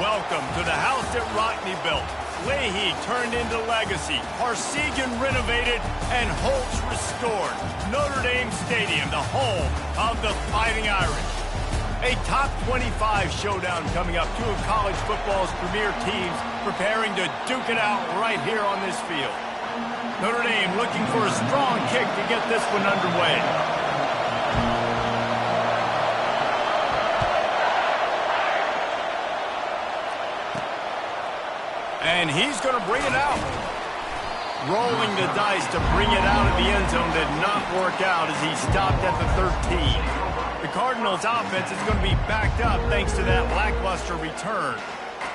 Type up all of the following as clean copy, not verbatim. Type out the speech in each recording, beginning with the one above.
welcome to the house that Rockne built. Leahy turned into legacy, Parsegan renovated, and Holtz restored. Notre Dame Stadium, the home of the Fighting Irish. A top 25 showdown coming up. Two of college football's premier teams preparing to duke it out right here on this field. Notre Dame looking for a strong kick to get this one underway. And he's going to bring it out. Rolling the dice to bring it out of the end zone did not work out as he stopped at the 13. The Cardinals' offense is going to be backed up thanks to that lackluster return.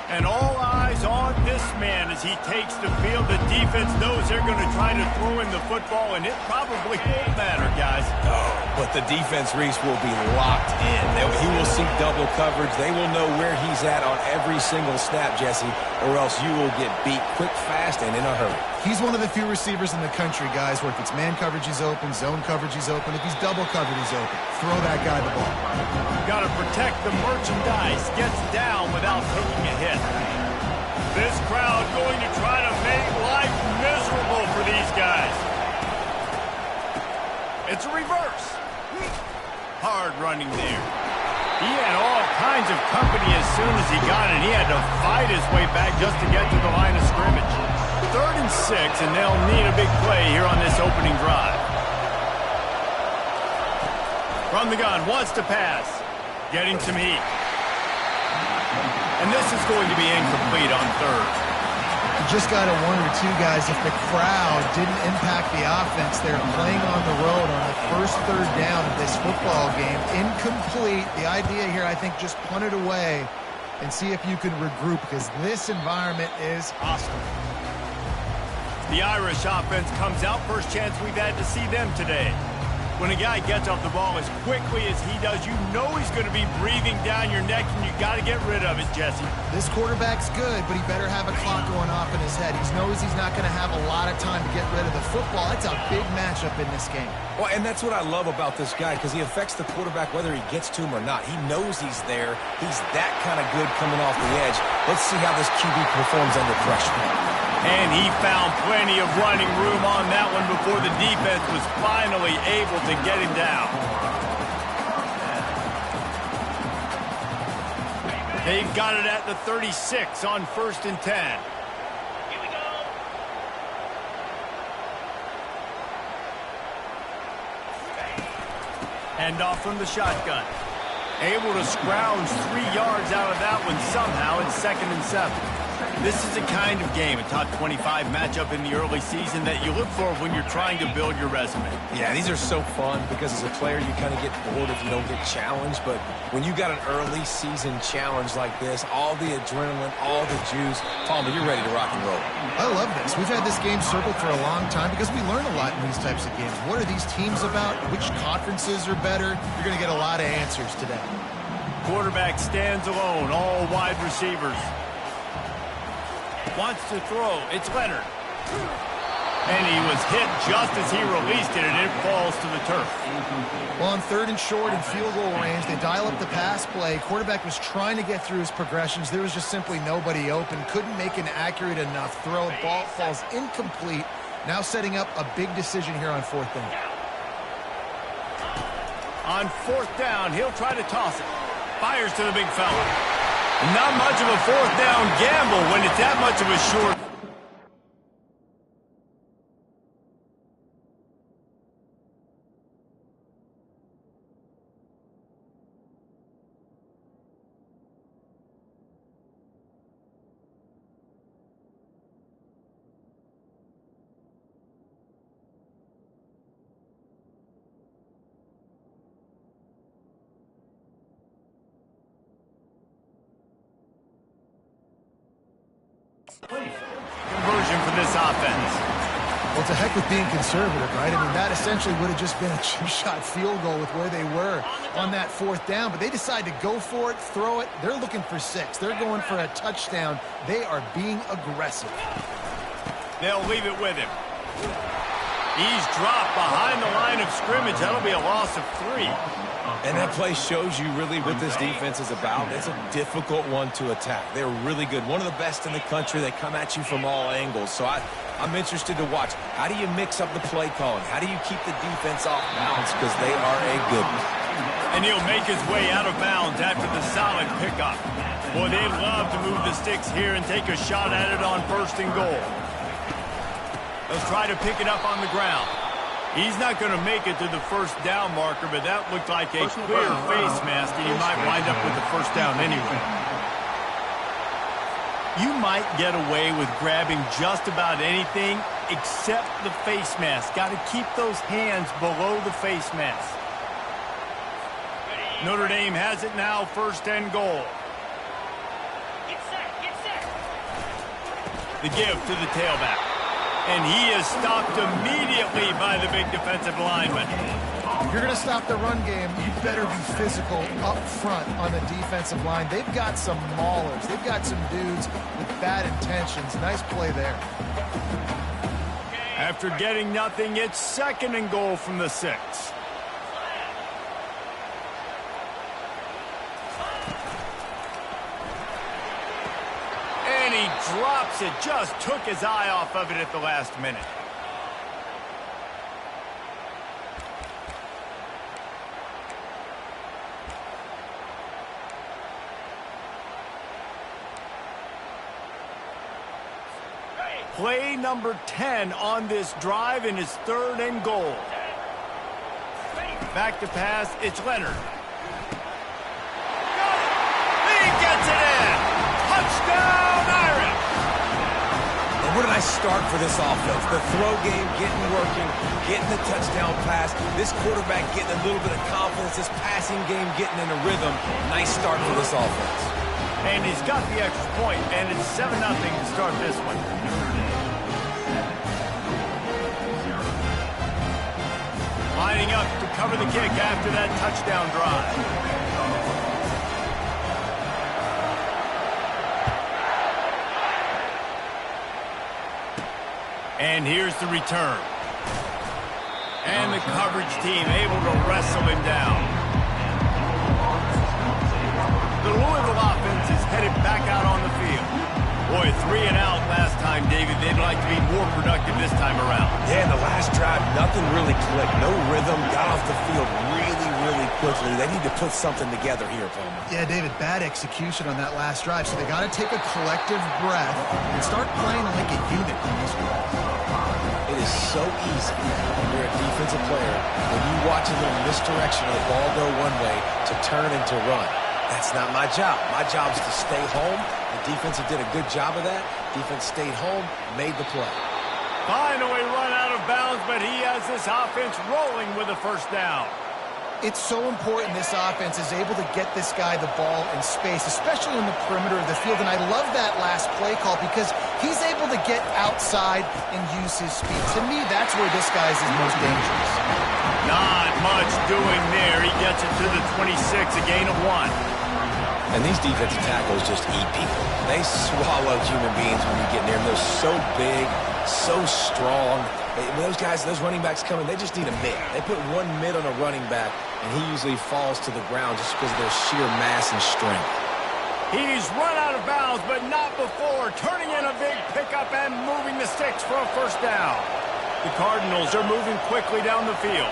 And all eyes on this man as he takes the field. The defense knows they're going to try to throw him the football, and it probably won't matter, guys. Oh, but the defense, Reese, will be locked in. He will see double coverage. They will know where he's at on every single snap, Jesse, or else you will get beat quick, fast, and in a hurry. He's one of the few receivers in the country, guys, where if it's man coverage, he's open, zone coverage, he's open. If he's double covered, he's open. Throw that guy the ball. Got to protect the merchandise. Gets down without taking a hit. This crowd going to try to make life miserable for these guys. It's a reverse. Hard running there. He had all kinds of company as soon as he got it. He had to fight his way back just to get to the line of scrimmage. 3rd and 6, and they'll need a big play here on this opening drive. From the gun, wants to pass. Getting some heat. And this is going to be incomplete on 3rd. You just got to wonder, too, guys, if the crowd didn't impact the offense. They're playing on the road on the first 3rd down of this football game. Incomplete. The idea here, I think, just punt it away and see if you can regroup, because this environment is hostile. The Irish offense comes out. First chance we've had to see them today. When a guy gets off the ball as quickly as he does, you know he's going to be breathing down your neck, and you got to get rid of it, Jesse. This quarterback's good, but he better have a clock going off in his head. He knows he's not going to have a lot of time to get rid of the football. It's a big matchup in this game. Well, and that's what I love about this guy, because he affects the quarterback whether he gets to him or not. He knows he's there. He's that kind of good coming off the edge. Let's see how this QB performs under pressure. And he found plenty of running room on that one before the defense was finally able to get him down. They've got it at the 36 on 1st and 10. Here we go. Hand off from the shotgun. Able to scrounge 3 yards out of that one somehow. It's 2nd and 7. This is a kind of game, a top 25 matchup in the early season that you look for when you're trying to build your resume. Yeah, these are so fun because as a player you kind of get bored if you don't get challenged, but when you got an early season challenge like this, all the adrenaline, all the juice, Palmer, you're ready to rock and roll. I love this. We've had this game circled for a long time because we learn a lot in these types of games. What are these teams about? Which conferences are better? You're going to get a lot of answers today. Quarterback stands alone, all wide receivers. Wants to throw. It's Leonard. And he was hit just as he released it, and it falls to the turf. Well, on 3rd and short and field goal range, they dial up the pass play. Quarterback was trying to get through his progressions. There was just simply nobody open. Couldn't make an accurate enough throw. Ball falls incomplete. Now setting up a big decision here on 4th down. On 4th down, he'll try to toss it. Fires to the big fella. Not much of a 4th down gamble when it's that much of a short. Conversion for this offense. Well, it's a heck with being conservative, right? I mean, that essentially would have just been a chip-shot field goal with where they were on that 4th down, but they decide to go for it, throw it. They're looking for 6. They're going for a touchdown. They are being aggressive. They'll leave it with him. He's dropped behind the line of scrimmage. That'll be a loss of 3. And that play shows you really what this defense is about. It's a difficult one to attack. They're really good. One of the best in the country. They come at you from all angles. So I'm interested to watch. How do you mix up the play calling? How do you keep the defense off balance? Because they are a good one. And he'll make his way out of bounds after the solid pickup. Boy, they'd love to move the sticks here and take a shot at it on 1st and goal. Let's try to pick it up on the ground. He's not going to make it to the 1st down marker, but that looked like a clear face mask, and he might wind up with the 1st down anyway. You might get away with grabbing just about anything except the face mask. Got to keep those hands below the face mask. Notre Dame has it now, 1st and goal. Get set. The give to the tailback. And he is stopped immediately by the big defensive lineman. If you're going to stop the run game, you better be physical up front on the defensive line. They've got some maulers. They've got some dudes with bad intentions. Nice play there. After getting nothing, it's 2nd and goal from the 6. And he drops it. Just took his eye off of it at the last minute. Play number 10 on this drive, and it's 3rd and goal. Back to pass, it's Leonard. He gets it in! Touchdown, Irish! And where did I start for this offense? The throw game getting working, getting the touchdown pass. This quarterback getting a little bit of confidence. This passing game getting in a rhythm. Nice start for this offense. And he's got the extra point, and it's 7-0 to start this one. Lining up to cover the kick after that touchdown drive. And here's the return. And the coverage team able to wrestle him down. The Louisville offense is headed back out on the field. Boy, 3 and out last time, David. They'd like to be more productive this time around. Yeah, in the last drive, nothing really clicked. No rhythm. Got off the field really quickly. They need to put something together here, Palmer. Yeah, David, bad execution on that last drive. So they got to take a collective breath and start playing like a unit. It is so easy when you're a defensive player, when you watch a little misdirection of the ball go one way, to turn and to run. That's not my job. My job is to stay home. The defense did a good job of that. Defense stayed home, made the play. Finally run out of bounds, but he has this offense rolling with a 1st down. It's so important this offense is able to get this guy the ball in space, especially in the perimeter of the field. And I love that last play call because he's able to get outside and use his speed. To me, that's where this guy is his most dangerous. Not much doing there. He gets it to the 26, a gain of 1. And these defensive tackles just eat people. They swallow human beings when you get near them. They're so big, so strong. When those guys, those running backs come in, they just need a mid. They put one mid on a running back, and he usually falls to the ground just because of their sheer mass and strength. He's run out of bounds, but not before. Turning in a big pickup and moving the sticks for a 1st down. The Cardinals are moving quickly down the field.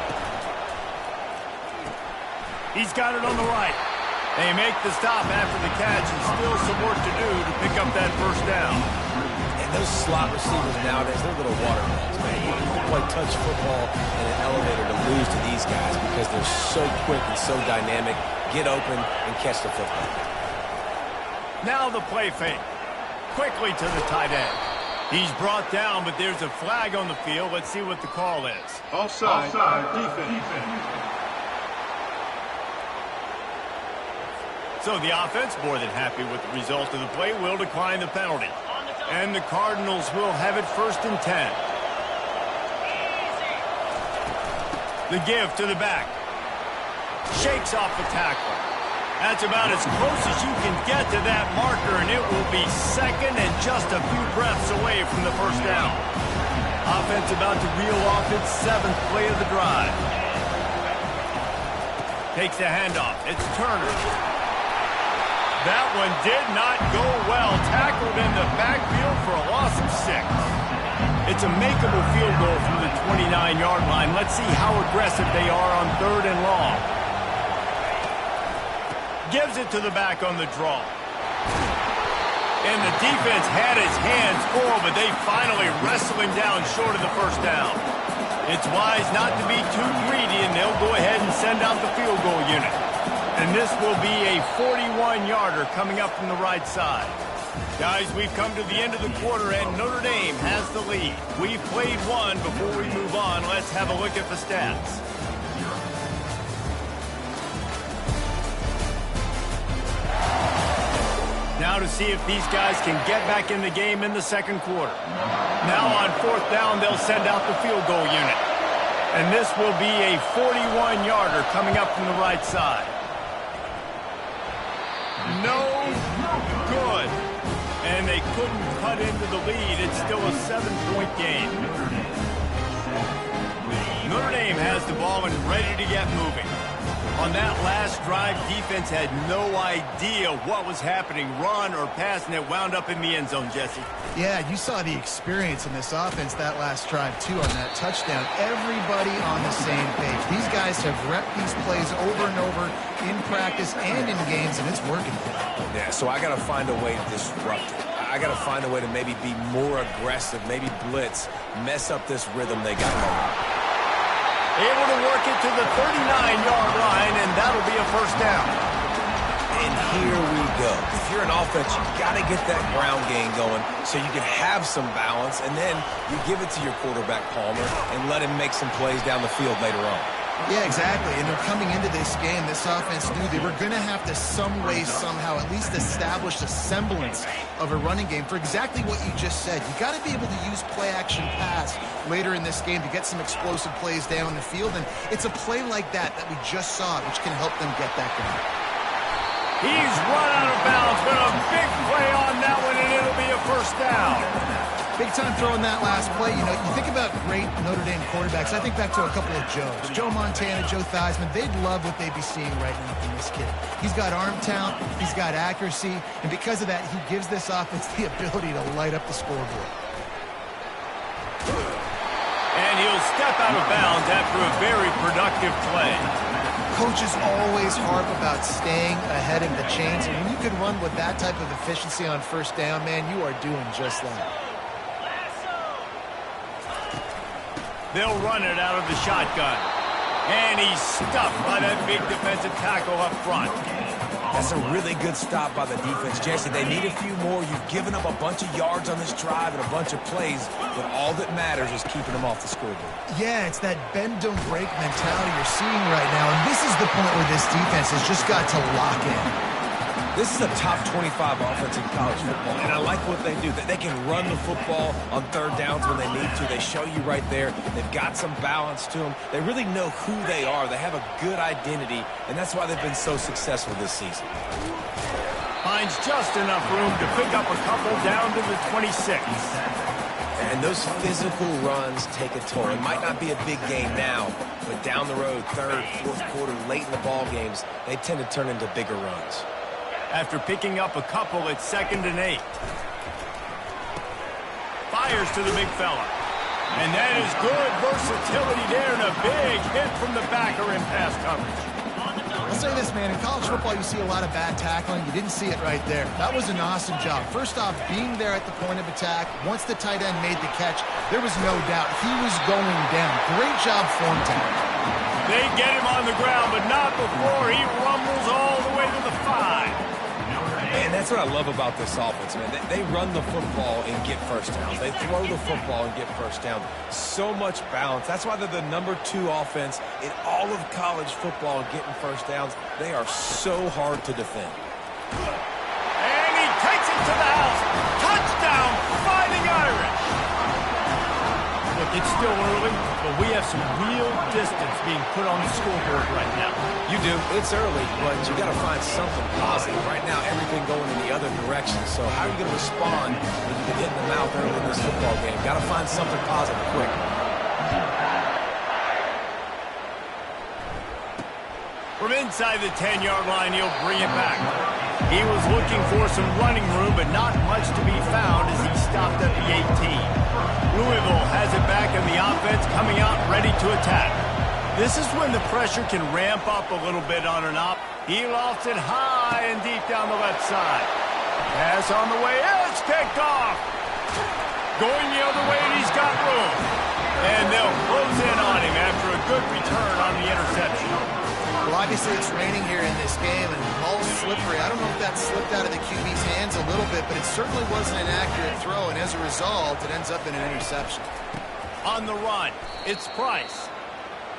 He's got it on the right. They make the stop after the catch, and still some work to do to pick up that 1st down. And those slot receivers nowadays, they're little watermelons, man. You can play touch football in an elevator to lose to these guys because they're so quick and so dynamic. Get open and catch the football. Now the play fake. Quickly to the tight end. He's brought down, but there's a flag on the field. Let's see what the call is. Offside. Defense. So the offense, more than happy with the result of the play, will decline the penalty. And the Cardinals will have it 1st and 10. The give to the back. Shakes off the tackler. That's about as close as you can get to that marker, and it will be 2nd and just a few breaths away from the 1st down. offense about to reel off its 7th play of the drive. Takes the handoff. It's Turner. That one did not go well. Tackled in the backfield for a loss of 6. It's a makeable field goal from the 29-yard line. Let's see how aggressive they are on 3rd and long. Gives it to the back on the draw. And the defense had his hands full, but they finally wrestle him down short of the first down. It's wise not to be too greedy, and they'll go ahead and send out the field goal unit. And this will be a 41-yarder coming up from the right side. Guys, we've come to the end of the quarter, and Notre Dame has the lead. We've played one. Before we move on, let's have a look at the stats. Now to see if these guys can get back in the game in the second quarter. Now on 4th down, they'll send out the field goal unit. And this will be a 41-yarder coming up from the right side. No good. And they couldn't cut into the lead. It's still a 7-point game. Notre Dame has the ball and ready to get moving. On that last drive, defense had no idea what was happening, run or pass, and it wound up in the end zone, Jesse. Yeah, you saw the experience in this offense that last drive, too, on that touchdown. Everybody on the same page. These guys have repped these plays over and over in practice and in games, and it's working for them. Yeah, so I got to find a way to disrupt it. I got to find a way to maybe be more aggressive, maybe blitz, mess up this rhythm they got going. Able to work it to the 39-yard line, and that'll be a first down. And here we go. If you're an offense, you got to get that ground game going so you can have some balance, and then you give it to your quarterback, Palmer, and let him make some plays down the field later on. Yeah, exactly. And coming into this game, this offense knew they were going to have to some way, somehow, at least establish a semblance of a running game for exactly what you just said. You got to be able to use play-action pass later in this game to get some explosive plays down the field. And it's a play like that we just saw, which can help them get that going. He's run out of bounds, but a big play on that one, and it'll be a first down. Big time throwing that last play. You know, you think about great Notre Dame quarterbacks. I think back to a couple of Joes. Joe Montana, Joe Theismann. They'd love what they'd be seeing right now from this kid. He's got arm talent. He's got accuracy. And because of that, he gives this offense the ability to light up the scoreboard. And he'll step out of bounds after a very productive play. Coaches always harp about staying ahead of the chains. And when you can run with that type of efficiency on first down, man, you are doing just that. They'll run it out of the shotgun. And he's stuffed by that big defensive tackle up front. That's a really good stop by the defense, Jesse. They need a few more. You've given up a bunch of yards on this drive and a bunch of plays, but all that matters is keeping them off the scoreboard. Yeah, it's that bend, don't break mentality you're seeing right now, and this is the point where this defense has just got to lock in. This is a top 25 offense in college football, and I like what they do. They can run the football on 3rd downs when they need to. They show you right there. They've got some balance to them. They really know who they are. They have a good identity, and that's why they've been so successful this season. Finds just enough room to pick up a couple down to the 26. And those physical runs take a toll. It might not be a big game now, but down the road, 3rd, 4th quarter, late in the ball games, they tend to turn into bigger runs. After picking up a couple, it's 2nd and 8. Fires to the big fella. And that is good versatility there, and a big hit from the backer in pass coverage. I'll say this, man. In college football, you see a lot of bad tackling. You didn't see it right there. That was an awesome job. First off, being there at the point of attack. Once the tight end made the catch, there was no doubt he was going down. Great job form tackle. They get him on the ground, but not before he rumbles all the way to the 5. And that's what I love about this offense, man. They run the football and get first downs. They throw the football and get first downs. So much balance. That's why they're the #2 offense in all of college football and getting first downs. They are so hard to defend. And he takes it to the house. Touchdown, Fighting Irish. The It's still early, but we have some real distance being put on the scoreboard right now. You do. It's early, but you got to find something positive. Right now, everything going in the other direction. So how are you going to respond when you get hit in the mouth early in this football game? Got to find something positive quick. From inside the 10-yard line, he'll bring it back. He was looking for some running room, but not much to be found as he stopped at the 18. Louisville has it back in the offense, coming out ready to attack. This is when the pressure can ramp up a little bit on an op. He lofts it high and deep down the left side. Pass on the way, it's picked off. Going the other way, and he's got room. And they'll close in on him after a good return on the interception. Well, obviously it's raining here in this game, and the ball's slippery. I don't know if that slipped out of the QB's hands a little bit, but it certainly wasn't an accurate throw, and as a result, it ends up in an interception. On the run, it's Price.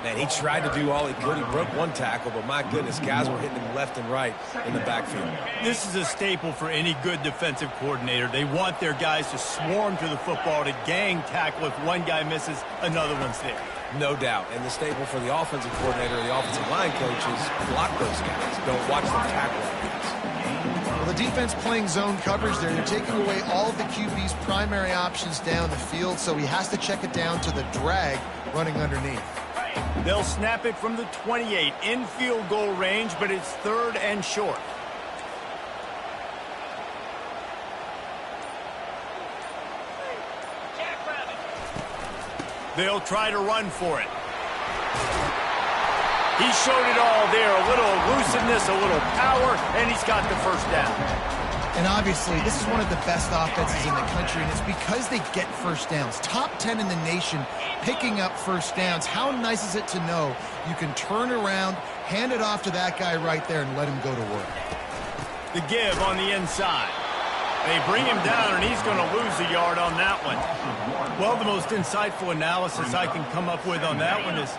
Man, he tried to do all he could. He broke one tackle, but my goodness, guys were hitting him left and right in the backfield. This is a staple for any good defensive coordinator. They want their guys to swarm to the football, to gang tackle. If one guy misses, another one's there. No doubt. And the staple for the offensive coordinator or the offensive line coach is block those guys. Don't watch them tackle guys. Well, the defense playing zone coverage there. They're taking away all of the QB's primary options down the field, so he has to check it down to the drag running underneath. They'll snap it from the 28 in field goal range, but it's 3rd and short. They'll try to run for it. He showed it all there. A little elusiveness, a little power, and he's got the first down. And obviously, this is one of the best offenses in the country, and it's because they get first downs. Top 10 in the nation picking up first downs. How nice is it to know you can turn around, hand it off to that guy right there, and let him go to work. The give on the inside. They bring him down, and he's going to lose a yard on that one. Well, the most insightful analysis I can come up with on that one is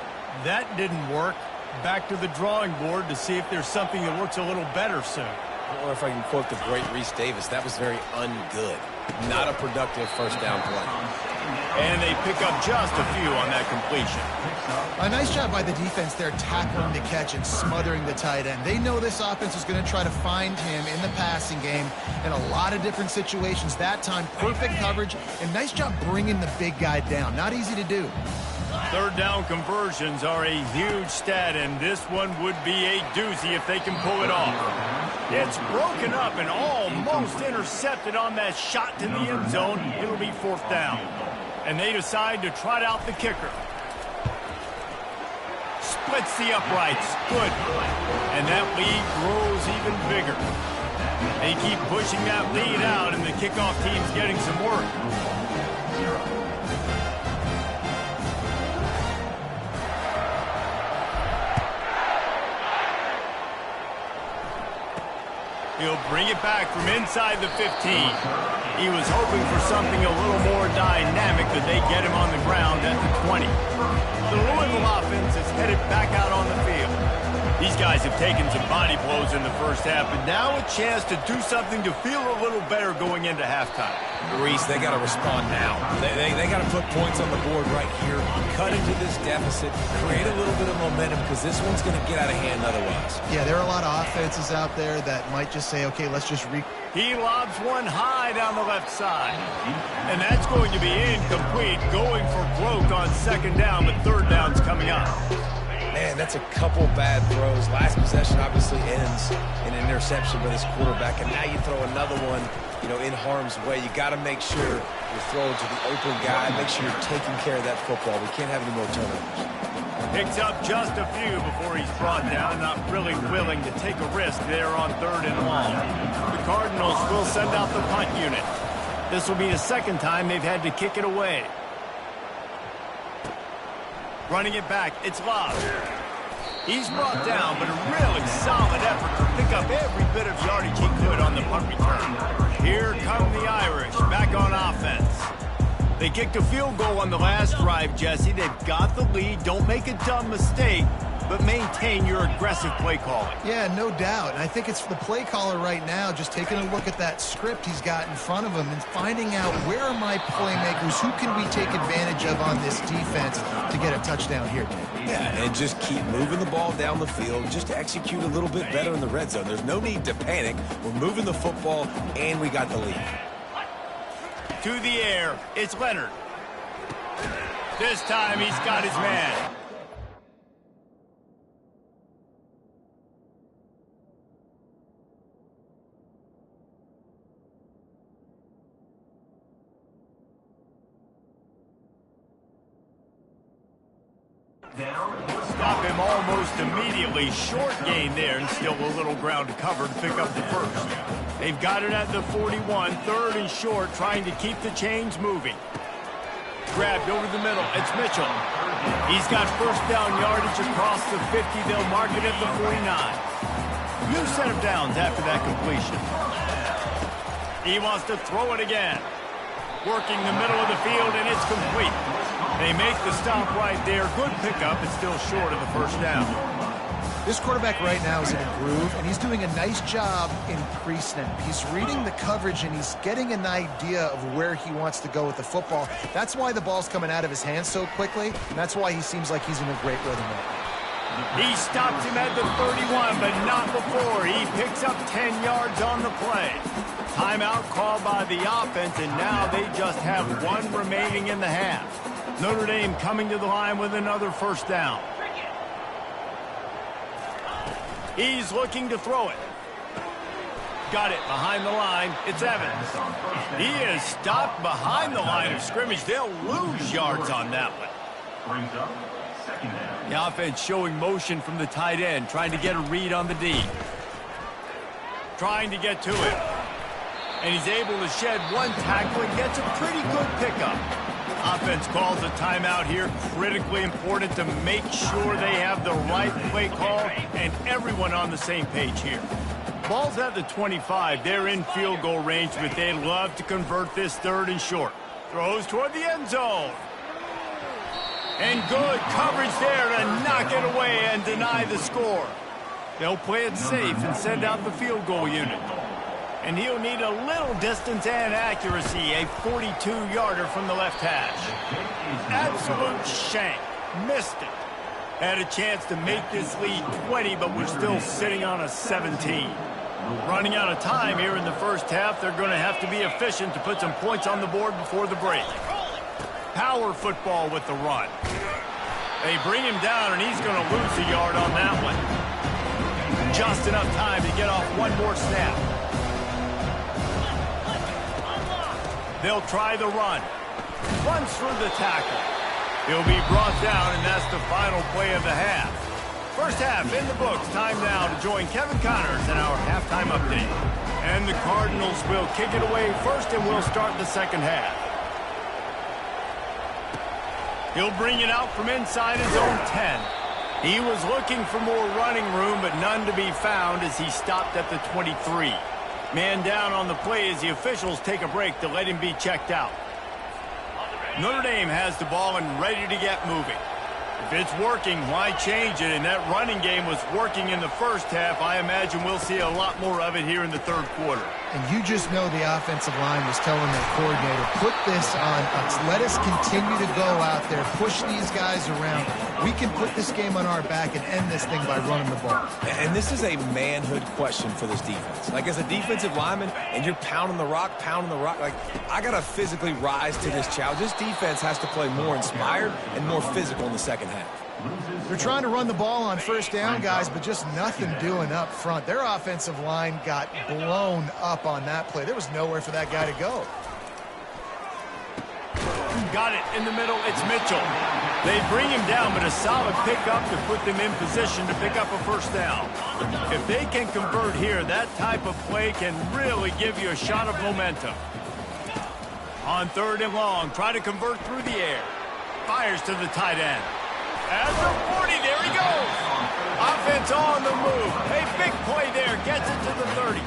that didn't work. Back to the drawing board to see if there's something that works a little better soon. Or if I can quote the great Reese Davis, that was very ungood. Not a productive first down play. And they pick up just a few on that completion. A nice job by the defense there, tackling the catch and smothering the tight end. They know this offense is going to try to find him in the passing game in a lot of different situations. That time, perfect coverage, and nice job bringing the big guy down. Not easy to do. 3rd down conversions are a huge stat, and this one would be a doozy if they can pull it off. It's broken up and almost intercepted on that shot to the end zone. It'll be 4th down. And they decide to trot out the kicker. Splits the uprights. Good. And that lead grows even bigger. They keep pushing that lead out, and the kickoff team's getting some work. He'll bring it back from inside the 15. He was hoping for something a little more dynamic, but they get him on the ground at the 20. The Louisville offense is headed back out on the field. These guys have taken some body blows in the first half, but now a chance to do something to feel a little better going into halftime. Reese, they got to respond now. They got to put points on the board right here, cut into this deficit, create a little bit of momentum, because this one's going to get out of hand otherwise. Yeah, there are a lot of offenses out there that might just say, okay, let's just He lobs one high down the left side. And that's going to be incomplete, going for broke on 2nd down, but 3rd down's coming up. Man, that's a couple bad throws. Last possession obviously ends in an interception by this quarterback, and now you throw another one, in harm's way. You got to make sure you're throwing to the open guy. Make sure you're taking care of that football. We can't have any more turnovers. Picks up just a few before he's brought down, not really willing to take a risk there on 3rd and long. The Cardinals will send out the punt unit. This will be the 2nd time they've had to kick it away. Running it back, it's Love. He's brought down, but a really solid effort to pick up every bit of yardage he could on the punt return. Here come the Irish, back on offense. They kicked a field goal on the last drive, Jesse. They've got the lead. Don't make a dumb mistake. but maintain your aggressive play calling. Yeah, no doubt. And I think it's the play caller right now just taking a look at that script he's got in front of him and finding out where are my playmakers, who can we take advantage of on this defense to get a touchdown here, Dave. Yeah, and just keep moving the ball down the field just to execute a little bit better in the red zone. There's no need to panic. We're moving the football, and we got the lead. To the air, it's Leonard. This time he's got his man. Stop him almost immediately. Short gain there, and still a little ground to cover to pick up the first. They've got it at the 41, third and short, trying to keep the chains moving. Grabbed over the middle. It's Mitchell. He's got first down yardage across the 50. They'll mark it at the 49. New set of downs after that completion. He wants to throw it again. Working the middle of the field, and it's complete. They make the stop right there. Good pickup. It's still short of the first down. This quarterback right now is in a groove, and he's doing a nice job in pre-snap. He's reading the coverage, and he's getting an idea of where he wants to go with the football. That's why the ball's coming out of his hands so quickly, and that's why he seems like he's in a great rhythm right now. He stopped him at the 31, but not before. He picks up 10 yards on the play. Timeout called by the offense, and now they just have one remaining in the half. Notre Dame coming to the line with another first down. He's looking to throw it. Got it behind the line. It's Evans. He is stopped behind the line of scrimmage. They'll lose yards on that one. The offense showing motion from the tight end, trying to get a read on the D. Trying to get to it. And he's able to shed one tackle and gets a pretty good pickup. Offense calls a timeout here. Critically important to make sure they have the right play call and everyone on the same page here. Ball's at the 25. They're in field goal range, but they'd love to convert this third and short. Throws toward the end zone. And good coverage there to knock it away and deny the score. They'll play it safe and send out the field goal unit. And he'll need a little distance and accuracy, a 42-yarder from the left hash. Absolute shank. Missed it. Had a chance to make this lead 20, but we're still sitting on a 17. Running out of time here in the first half. They're going to have to be efficient to put some points on the board before the break. Power football with the run. They bring him down, and he's going to lose a yard on that one. Just enough time to get off one more snap. They'll try the run. Runs through the tackle. He'll be brought down, and that's the final play of the half. First half in the books. Time now to join Kevin Connors in our halftime update. And the Cardinals will kick it away first, and we'll start the second half. He'll bring it out from inside his own 10. He was looking for more running room, but none to be found as he stopped at the 23. Man down on the play as the officials take a break to let him be checked out. Notre Dame has the ball and ready to get moving. If it's working, why change it? And that running game was working in the first half. I imagine we'll see a lot more of it here in the third quarter. And you just know the offensive line was telling their coordinator, put this on us. Let us continue to go out there, push these guys around. We can put this game on our back and end this thing by running the ball. And this is a manhood question for this defense. Like, as a defensive lineman, and you're pounding the rock, like, I got to physically rise to this challenge. This defense has to play more inspired and more physical in the second half. They're trying to run the ball on first down, guys, but just nothing doing up front. Their offensive line got blown up on that play. There was nowhere for that guy to go. Got it in the middle. It's Mitchell. They bring him down, but a solid pickup to put them in position to pick up a first down. If they can convert here, that type of play can really give you a shot of momentum. On third and long, try to convert through the air. Fires to the tight end. At the 40, there he goes. Offense on the move. A big play there. Gets it to the 30.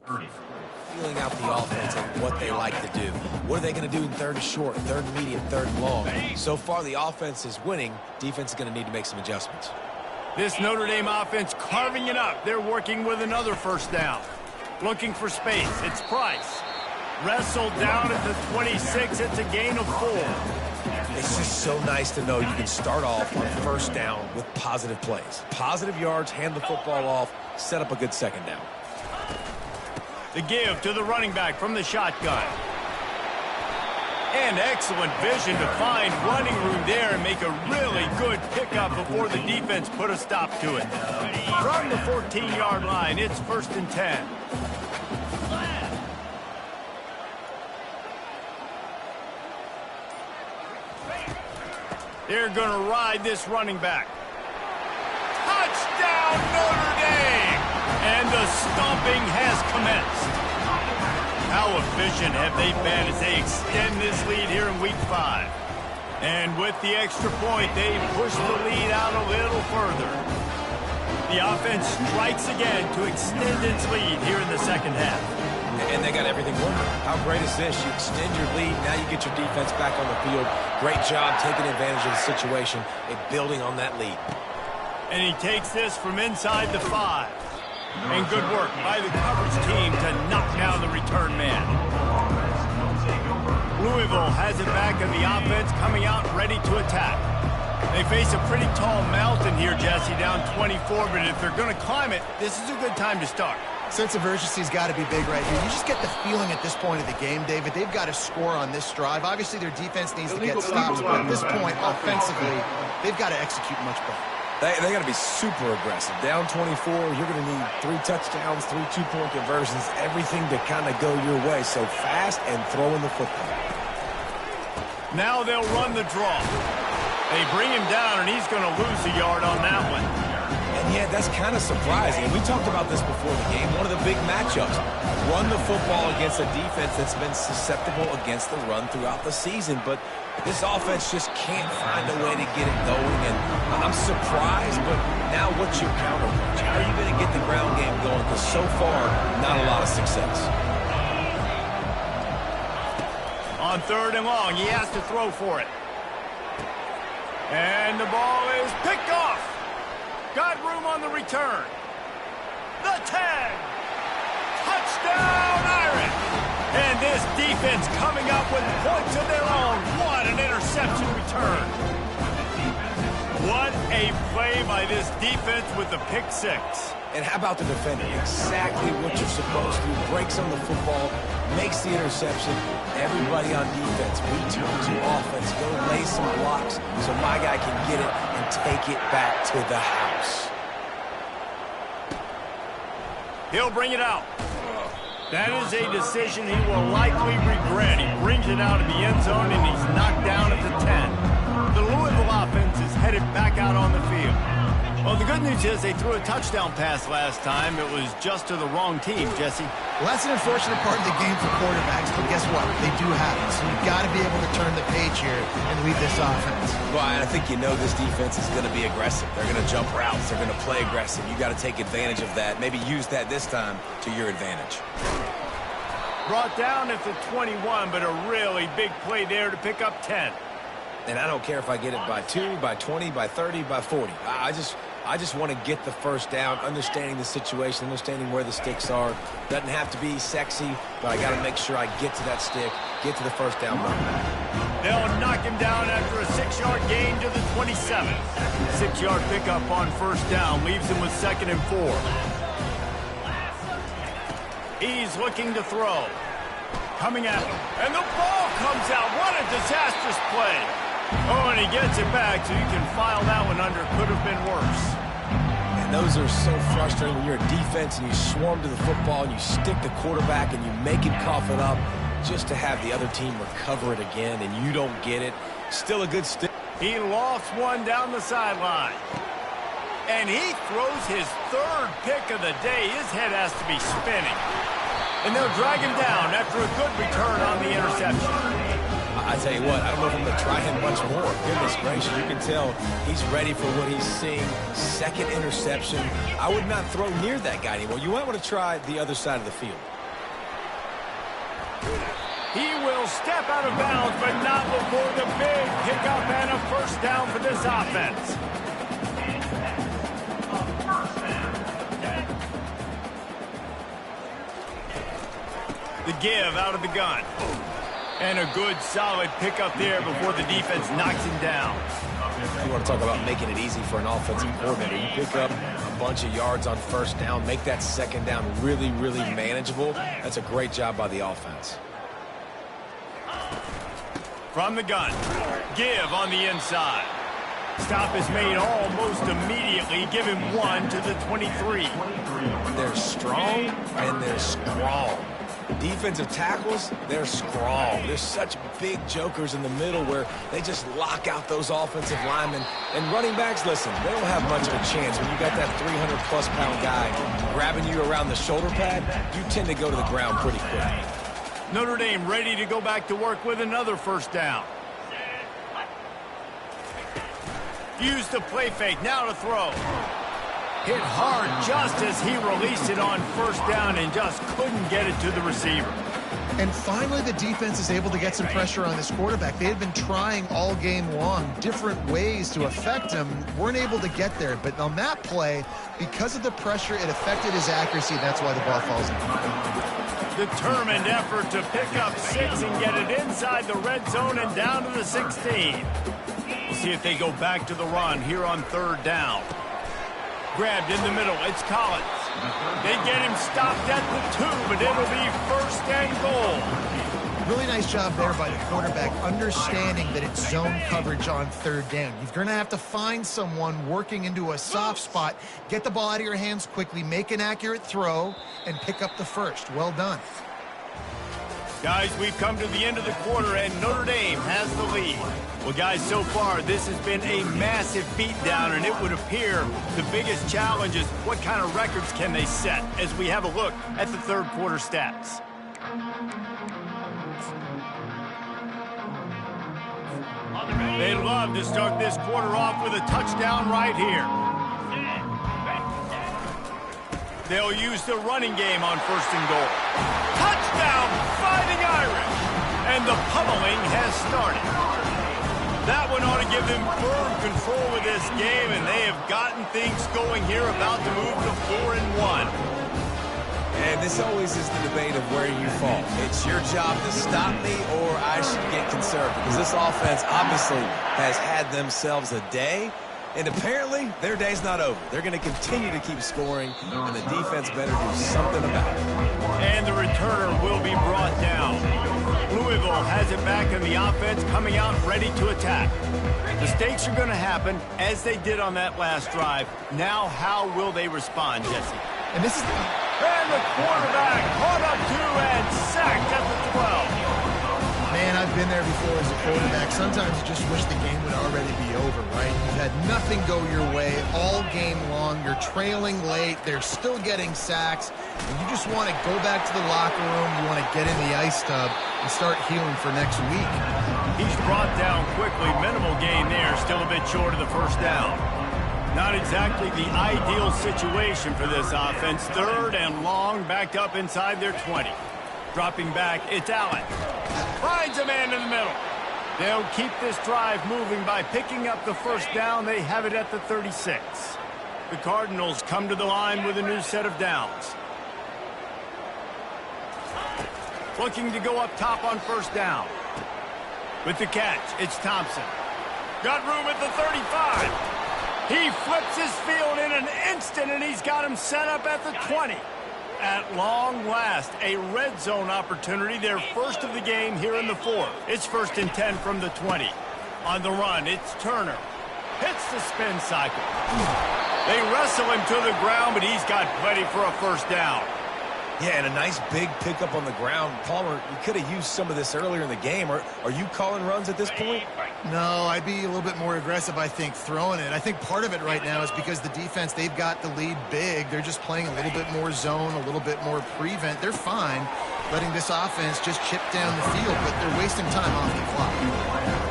Feeling out the offense and what they like to do. What are they going to do in third and short, third and medium, third and long? So far, the offense is winning. Defense is going to need to make some adjustments. This Notre Dame offense carving it up. They're working with another first down. Looking for space. It's Price. Wrestled down at the 26. It's a gain of 4. It's just so nice to know you can start off on first down with positive plays. Positive yards, hand the football off, set up a good second down. The give to the running back from the shotgun. And excellent vision to find running room there and make a really good pickup before the defense put a stop to it. From the 14-yard line, it's 1st and 10. They're going to ride this running back. Touchdown, Notre Dame! And the stomping has commenced. How efficient have they been as they extend this lead here in week 5? And with the extra point, they push the lead out a little further. The offense strikes again to extend its lead here in the second half. And they got everything working. How great is this? You extend your lead, now you get your defense back on the field. Great job taking advantage of the situation and building on that lead. And he takes this from inside the 5. And good work by the coverage team to knock down the return man. Louisville has it back in the offense, coming out ready to attack. They face a pretty tall mountain here, Jesse, down 24, but if they're going to climb it, this is a good time to start. Sense of urgency's got to be big right here. You just get the feeling at this point of the game, David, they've got to score on this drive. Obviously, their defense needs to get stops, but at this point, offensively, they've got to execute much better. They got to be super aggressive. Down 24, you're going to need 3 touchdowns, 3 two-point conversions, everything to kind of go your way. So fast and throwing the football. Now they'll run the draw. They bring him down, and he's going to lose a yard on that one. And yeah, that's kind of surprising. We talked about this before the game. One of the big matchups. Run the football against a defense that's been susceptible against the run throughout the season. But this offense just can't find a way to get it going. And I'm surprised, but now what's your counterpunch? How are you going to get the ground game going? Because so far, not a lot of success. On 3rd and long, he has to throw for it. And the ball is picked off. Got room on the return. The 10. Touchdown, Irish. And this defense coming up with points of their own. What an interception return. What a play by this defense with the pick 6. And how about the defender? Exactly what you're supposed to. Breaks on the football, makes the interception. Everybody on defense, we turn to offense. Go lay some blocks so my guy can get it and take it back to the house. He'll bring it out. That is a decision he will likely regret. He brings it out of the end zone, and he's knocked down at the 10. The Louisville offense is headed back out on the field. Well, the good news is they threw a touchdown pass last time. It was just to the wrong team, Jesse. Well, that's an unfortunate part of the game for quarterbacks, but guess what? They do have it. So you've got to be able to turn the page here and lead this offense. Well, I think you know this defense is going to be aggressive. They're going to jump routes. They're going to play aggressive. You got to take advantage of that. Maybe use that this time to your advantage. Brought down at the 21, but a really big play there to pick up 10. And I don't care if I get it by 2, by 20, by 30, by 40. I just want to get the first down, understanding the situation, understanding where the sticks are. Doesn't have to be sexy, but I got to make sure I get to that stick, get to the first down run. They'll knock him down after a 6-yard gain to the 27. 6-yard pickup on first down leaves him with 2nd and 4. He's looking to throw. Coming at him. And the ball comes out. What a disastrous play. Oh, and he gets it back, so you can file that one under. Could have been worse. And those are so frustrating when you're a defense and you swarm to the football and you stick the quarterback and you make him cough it up just to have the other team recover it again and you don't get it. Still a good stick. He lofts one down the sideline. And he throws his 3rd pick of the day. His head has to be spinning. And they'll drag him down after a good return on the interception. I tell you what, I don't know if I'm going to try him much more. Goodness gracious, you can tell he's ready for what he's seeing. 2nd interception. I would not throw near that guy anymore. You might want to try the other side of the field. He will step out of bounds, but not before the big pickup and a first down for this offense. The give out of the gun. And a good, solid pickup there before the defense knocks him down. You want to talk about making it easy for an offensive coordinator. You pick up a bunch of yards on first down, make that second down really, really manageable. That's a great job by the offense. From the gun, give on the inside. Stop is made almost immediately. Give him 1 to the 23. They're strong and they're strong. Defensive tackles, they're strong. There's such big jokers in the middle where they just lock out those offensive linemen. And running backs, listen, they don't have much of a chance. When you got that 300-plus pound guy grabbing you around the shoulder pad, you tend to go to the ground pretty quick. Notre Dame ready to go back to work with another first down. Use the play fake, now to throw. Hit hard just as he released it on first down and just couldn't get it to the receiver. And finally, the defense is able to get some pressure on this quarterback. They had been trying all game long different ways to affect him. Weren't able to get there. But on that play, because of the pressure, it affected his accuracy. That's why the ball falls in. Determined effort to pick up 6 and get it inside the red zone and down to the 16. We'll see if they go back to the run here on third down. Grabbed in the middle, it's Collins. They get him stopped at the 2, but it'll be first and goal. Really nice job there by the quarterback, understanding that it's zone coverage on third down. You're going to have to find someone working into a soft spot, get the ball out of your hands quickly, make an accurate throw, and pick up the first. Well done. Guys, we've come to the end of the quarter, and Notre Dame has the lead. Well, guys, so far, this has been a massive beatdown, and it would appear the biggest challenge is what kind of records can they set as we have a look at the third quarter stats. They'd love to start this quarter off with a touchdown right here. They'll use the running game on first and goal. Touchdown, Fighting Irish! And the pummeling has started. That one ought to give them firm control of this game, and they have gotten things going here, about to move to 4-1. And this always is the debate of where you fall. It's your job to stop me, or I should get conservative. Because this offense obviously has had themselves a day, and apparently their day's not over. They're going to continue to keep scoring, and the defense better do something about it. And the returner will be brought down. Louisville has it back in the offense, coming out ready to attack. Mistakes are going to happen, as they did on that last drive. Now, how will they respond, Jesse? And this is And the quarterback caught up to and sacked at the 12. Man, I've been there before as a quarterback. Sometimes you just wish the game would already be over, right? You've had nothing go your way all game long. You're trailing late. They're still getting sacks. And you just want to go back to the locker room. You want to get in the ice tub and start healing for next week. He's brought down quickly. Minimal gain there. Still a bit short of the first down. Not exactly the ideal situation for this offense. Third and long, backed up inside their 20. Dropping back, it's Allen. Finds a man in the middle. They'll keep this drive moving by picking up the first down. They have it at the 36. The Cardinals come to the line with a new set of downs. Looking to go up top on first down. With the catch, it's Thompson. Got room at the 35. He flips his field in an instant, and he's got him set up at the 20. At long last, a red zone opportunity, their first of the game here in the fourth. It's 1st and 10 from the 20. On the run, it's Turner. Hits the spin cycle. They wrestle him to the ground, but he's got plenty for a first down. Yeah, and a nice big pickup on the ground. Palmer, you could have used some of this earlier in the game. Are you calling runs at this point? No, I'd be a little bit more aggressive, I think, throwing it. I think part of it right now is because the defense, they've got the lead big. They're just playing a little bit more zone, a little bit more prevent. They're fine letting this offense just chip down the field, but they're wasting time off the clock.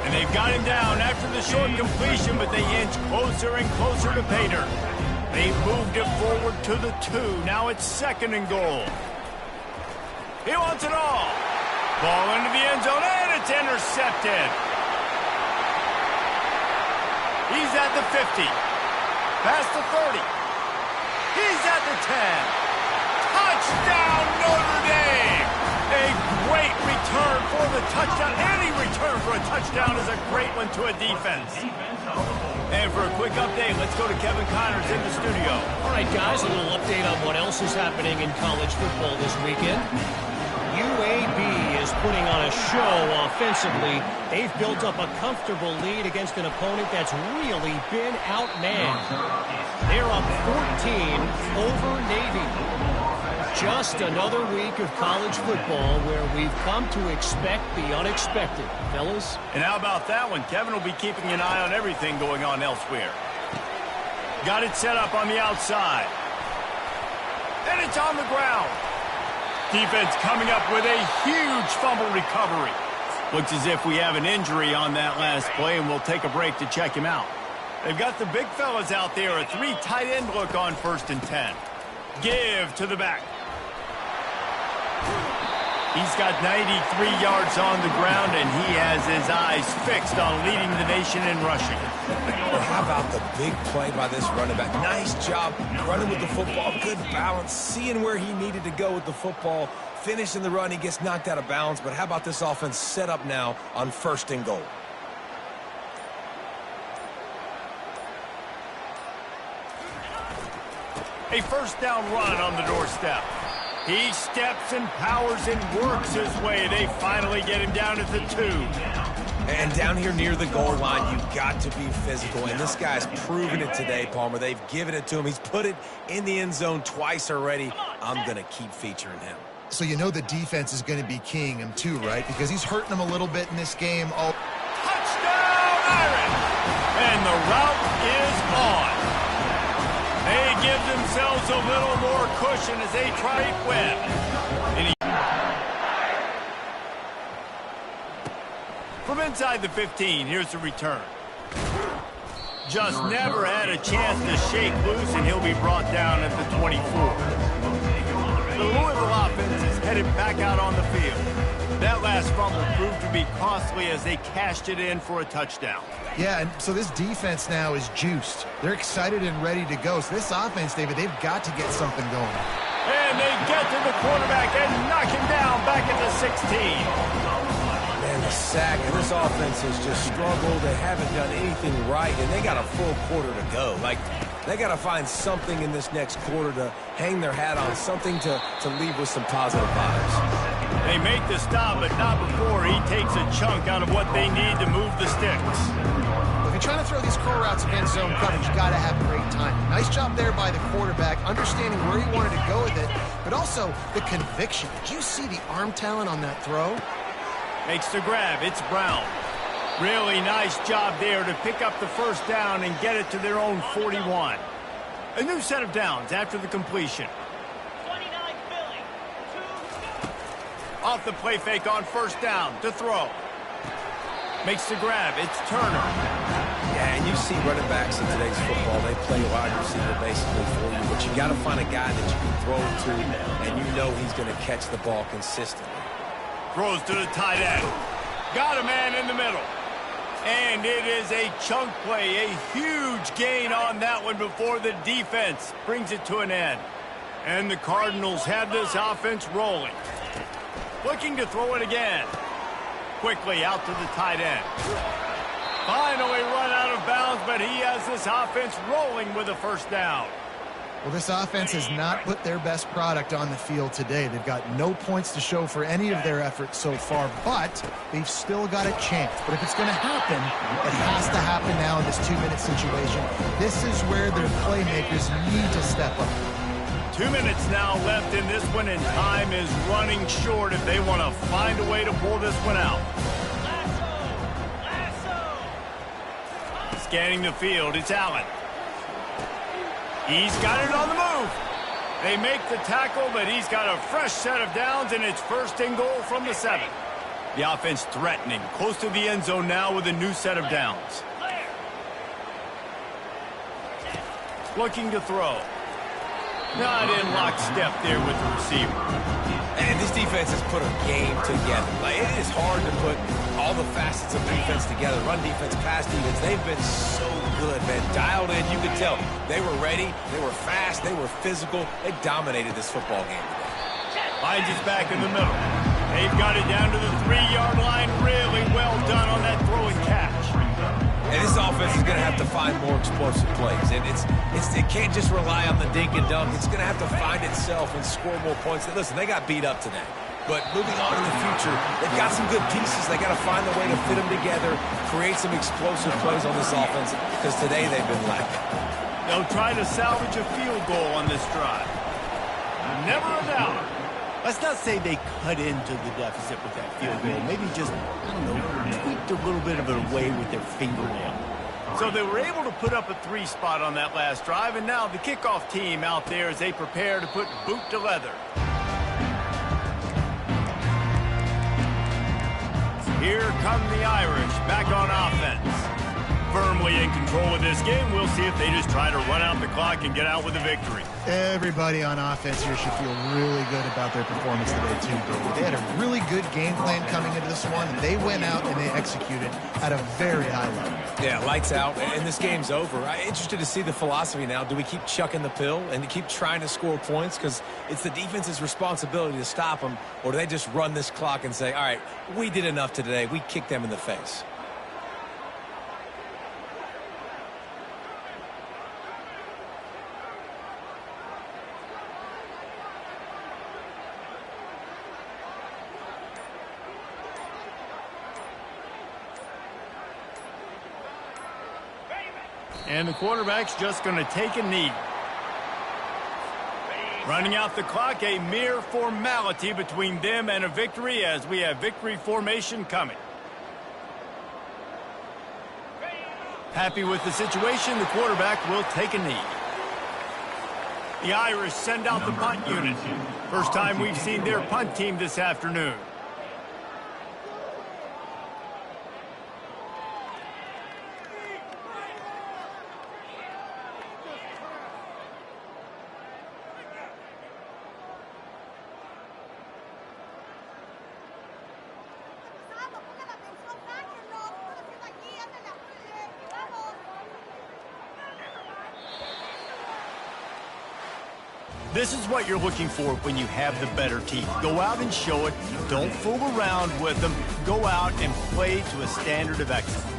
And they've got him down after the short completion, but they inch closer and closer to pay dirt. They moved it forward to the 2. Now it's 2nd and goal. He wants it all. Ball into the end zone, and it's intercepted. He's at the 50. Past the 30. He's at the 10. Touchdown, Notre Dame! A great return for the touchdown. Any return for a touchdown is a great one to a defense. And for a quick update, let's go to Kevin Connors in the studio. All right, guys, a little update on what else is happening in college football this weekend. UAB is putting on a show offensively. They've built up a comfortable lead against an opponent that's really been outmanned. They're up 14 over Navy. Just another week of college football where we've come to expect the unexpected, fellas. And how about that one? Kevin will be keeping an eye on everything going on elsewhere. Got it set up on the outside. And it's on the ground. Defense coming up with a huge fumble recovery. Looks as if we have an injury on that last play, and we'll take a break to check him out. They've got the big fellas out there, a 3 tight end look on 1st and 10. Give to the back. He's got 93 yards on the ground, and he has his eyes fixed on leading the nation in rushing. Well, how about the big play by this running back? Nice job running with the football, good balance, seeing where he needed to go with the football, finishing the run. He gets knocked out of bounds, but how about this offense set up now on 1st and goal? A 1st down run on the doorstep. He steps and powers and works his way. They finally get him down at the 2. And down here near the goal line, you've got to be physical. And this guy's proven it today, Palmer. They've given it to him. He's put it in the end zone twice already. I'm going to keep featuring him. So you know the defense is going to be keying him too, right? Because he's hurting them a little bit in this game. Oh. Touchdown, Iron! And the route is on. They give themselves a little more cushion as they try to win. From inside the 15, here's the return. Just never had a chance to shake loose, and he'll be brought down at the 24. The Louisville offense is headed back out on the field. That last fumble proved to be costly as they cashed it in for a touchdown. Yeah, and so this defense now is juiced. They're excited and ready to go. So this offense, David, they've got to get something going. And they get to the quarterback and knock him down back at the 16. Man, the sack, and this offense has just struggled. They haven't done anything right, and they got a full quarter to go. Like, they got to find something in this next quarter to hang their hat on, something to leave with some positive vibes. They make the stop, but not before he takes a chunk out of what they need to move the sticks. If you're trying to throw these curl routes against zone coverage, you got to have great timing. Nice job there by the quarterback, understanding where he wanted to go with it, but also the conviction. Did you see the arm talent on that throw? Makes the grab. It's Brown. Really nice job there to pick up the 1st down and get it to their own 41. A new set of downs after the completion. 29 Philly. 2. Off the play fake on 1st down to throw. Makes the grab. It's Turner. Yeah, and you see running backs in today's football, they play wide receiver basically for you, but you got to find a guy that you can throw to, and you know he's going to catch the ball consistently. Throws to the tight end. Got a man in the middle. And it is a chunk play, a huge gain on that one before the defense brings it to an end. And the Cardinals have this offense rolling. Looking to throw it again. Quickly out to the tight end. Finally run out of bounds, but he has this offense rolling with a 1st down. Well, this offense has not put their best product on the field today. They've got no points to show for any of their efforts so far, but they've still got a chance. But if it's going to happen, it has to happen now in this 2-minute situation. This is where their playmakers need to step up. 2 minutes now left in this one, and time is running short if they want to find a way to pull this one out. Scanning the field, it's Allen. He's got it on the move. They make the tackle, but he's got a fresh set of downs, and it's 1st and goal from the 7. The offense threatening, close to the end zone now with a new set of downs. Looking to throw. Not in lockstep there with the receiver. And this defense has put a game together. Like, it is hard to put all the facets of defense together. Run defense, pass defense. They've been so good, man. Dialed in. You could tell they were ready. They were fast. They were physical. They dominated this football game today. Finds his back in the middle. They've got it down to the 3-yard line. Really well done on that throw and catch. And this offense is going to have to find more explosive plays. And it can't just rely on the dink and dunk. It's going to have to find itself and score more points. Listen, they got beat up today. But moving on in the future, they've got some good pieces. They got to find a way to fit them together, create some explosive plays on this offense, because today they've been lacking. They'll try to salvage a field goal on this drive. Never a doubt. Let's not say they cut into the deficit with that field goal. Maybe just, I don't know, tweaked a little bit of it away with their fingernail. So they were able to put up a 3 spot on that last drive, and now the kickoff team out there as they prepare to put boot to leather. Here come the Irish back on offense. Firmly in control of this game. We'll see if they just try to run out the clock and get out with a victory. Everybody on offense here should feel really good about their performance today, too. They had a really good game plan coming into this one, and they went out and they executed at a very high level. Yeah, lights out, and this game's over. I'm interested to see the philosophy now. Do we keep chucking the pill and keep trying to score points because it's the defense's responsibility to stop them, or do they just run this clock and say, all right, we did enough today. We kicked them in the face. And the quarterback's just going to take a knee. Running out the clock, a mere formality between them and a victory as we have victory formation coming. Happy with the situation, the quarterback will take a knee. The Irish send out the punt unit. First time we've seen their punt team this afternoon. This is what you're looking for when you have the better team. Go out and show it. Don't fool around with them. Go out and play to a standard of excellence.